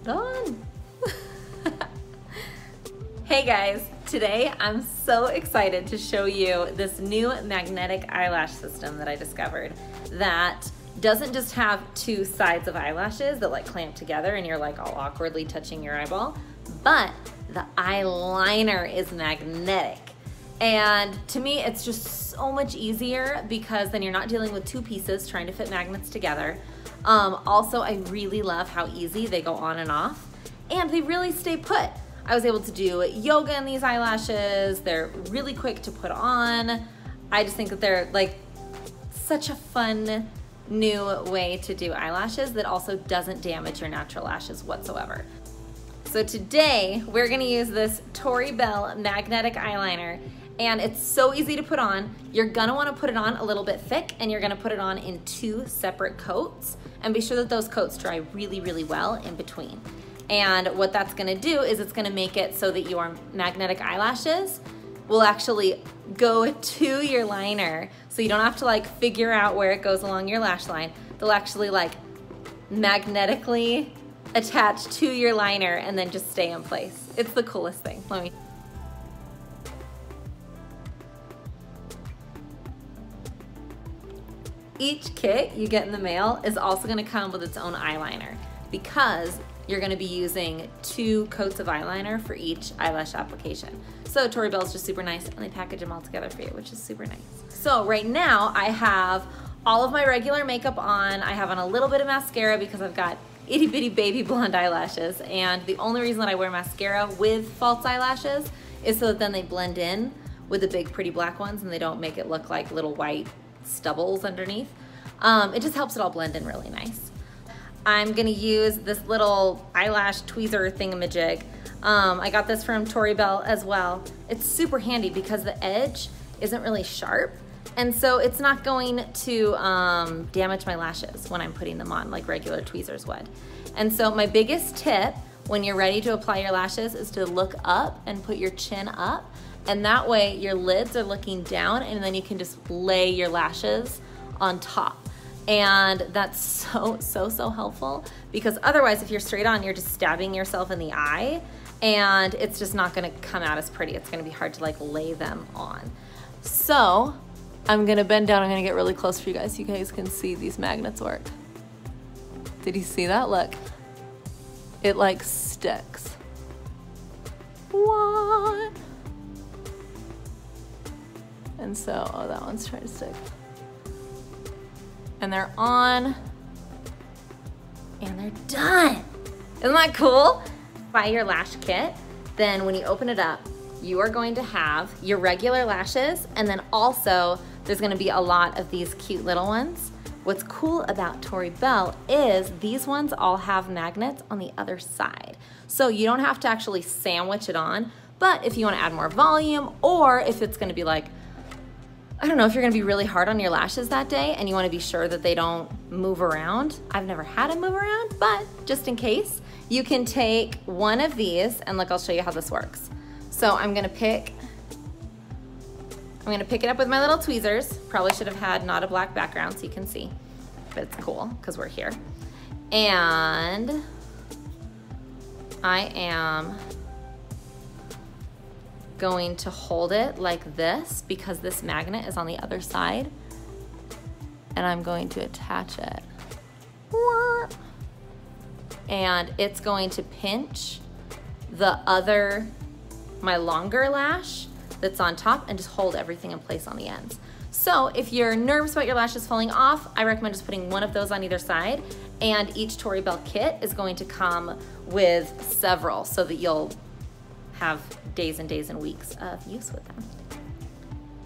Done. Hey guys, today I'm so excited to show you this new magnetic eyelash system that I discovered that doesn't just have two sides of eyelashes that like clamp together and you're like all awkwardly touching your eyeball, but the eyeliner is magnetic. And to me, it's just so much easier because then you're not dealing with two pieces trying to fit magnets together. Also, I really love how easy they go on and off, and they really stay put. I was able to do yoga in these eyelashes. They're really quick to put on. I just think that they're like such a fun new way to do eyelashes that also doesn't damage your natural lashes whatsoever. So today we're gonna use this Tori Belle magnetic eyeliner, and it's so easy to put on. You're gonna wanna put it on a little bit thick, and you're gonna put it on in two separate coats, and be sure that those coats dry really, really well in between. And what that's gonna do is it's gonna make it so that your magnetic eyelashes will actually go to your liner, so you don't have to like figure out where it goes along your lash line. They'll actually like magnetically attach to your liner and then just stay in place. It's the coolest thing. Let me. Each kit you get in the mail is also gonna come with its own eyeliner because you're gonna be using two coats of eyeliner for each eyelash application. So Tori Belle's just super nice, and they package them all together for you, which is super nice. So right now I have all of my regular makeup on. I have on a little bit of mascara because I've got itty bitty baby blonde eyelashes, and the only reason that I wear mascara with false eyelashes is so that then they blend in with the big pretty black ones and they don't make it look like little white stubbles underneath. It just helps it all blend in really nice. I'm gonna use this little eyelash tweezer thingamajig. I got this from Tori Belle as well. It's super handy because the edge isn't really sharp, and so it's not going to damage my lashes when I'm putting them on like regular tweezers would. And so my biggest tip when you're ready to apply your lashes is to look up and put your chin up, and that way your lids are looking down, and then you can just lay your lashes on top. And that's so helpful, because otherwise if you're straight on, you're just stabbing yourself in the eye, and it's just not gonna come out as pretty. It's gonna be hard to like lay them on. So I'm gonna bend down, I'm gonna get really close for you guys so you guys can see these magnets work. Did you see that? Look, it like sticks. What? And so, oh, that one's trying to stick. And they're on, and they're done. Isn't that cool? Buy your lash kit, then when you open it up, you are going to have your regular lashes, and then also there's gonna be a lot of these cute little ones. What's cool about Tori Belle is these ones all have magnets on the other side. So you don't have to actually sandwich it on, but if you wanna add more volume, or if it's gonna be like, I don't know, if you're gonna be really hard on your lashes that day and you wanna be sure that they don't move around. I've never had them move around, but just in case, you can take one of these, and look, I'll show you how this works. So I'm gonna pick it up with my little tweezers. Probably should have had not a black background so you can see, but it's cool because we're here. And I am going to hold it like this because this magnet is on the other side, and I'm going to attach it. And it's going to pinch my longer lash that's on top and just hold everything in place on the ends. So if you're nervous about your lashes falling off, I recommend just putting one of those on either side, and each Tori Belle kit is going to come with several so that you'll have days and days and weeks of use with them.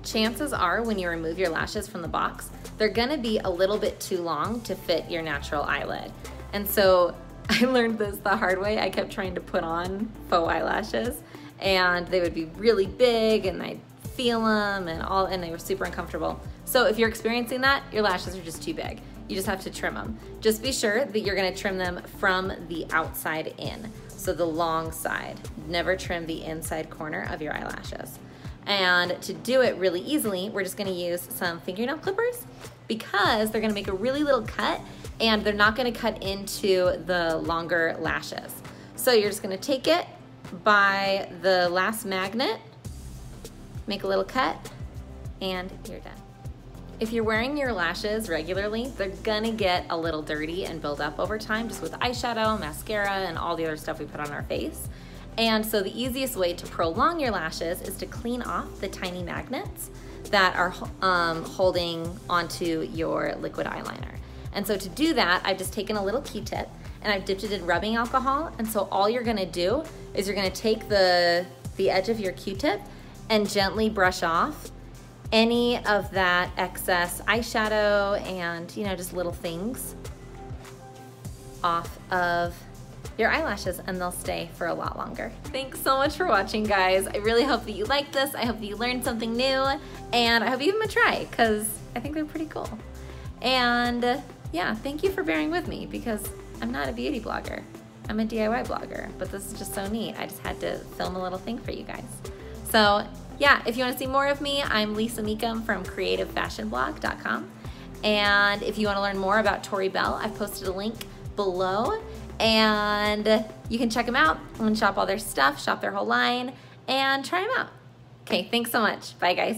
Chances are when you remove your lashes from the box, they're gonna be a little bit too long to fit your natural eyelid. And so I learned this the hard way. I kept trying to put on faux eyelashes, and they would be really big, and I'd feel them and they were super uncomfortable. So if you're experiencing that, your lashes are just too big. You just have to trim them. Just be sure that you're gonna trim them from the outside in. So the long side. Never trim the inside corner of your eyelashes. And to do it really easily, we're just gonna use some fingernail clippers because they're gonna make a really little cut and they're not gonna cut into the longer lashes. So you're just gonna take it by the last magnet, make a little cut, and you're done. If you're wearing your lashes regularly, they're gonna get a little dirty and build up over time just with eyeshadow, mascara, and all the other stuff we put on our face. And so the easiest way to prolong your lashes is to clean off the tiny magnets that are holding onto your liquid eyeliner. And so to do that, I've just taken a little Q-tip and I've dipped it in rubbing alcohol. And so all you're gonna do is you're gonna take the edge of your Q-tip and gently brush off any of that excess eyeshadow and, you know, just little things off of your eyelashes, and they'll stay for a lot longer. Thanks so much for watching, guys. I really hope that you liked this. I hope that you learned something new, and I hope you give them a try because I think they're pretty cool. And yeah, thank you for bearing with me because I'm not a beauty blogger. I'm a DIY blogger, but this is just so neat. I just had to film a little thing for you guys. So yeah, if you want to see more of me, I'm Lisa Meekum from creativefashionblog.com. And if you want to learn more about Tori Belle, I've posted a link below, and you can check them out and shop all their stuff, shop their whole line, and try them out. Okay, thanks so much. Bye, guys.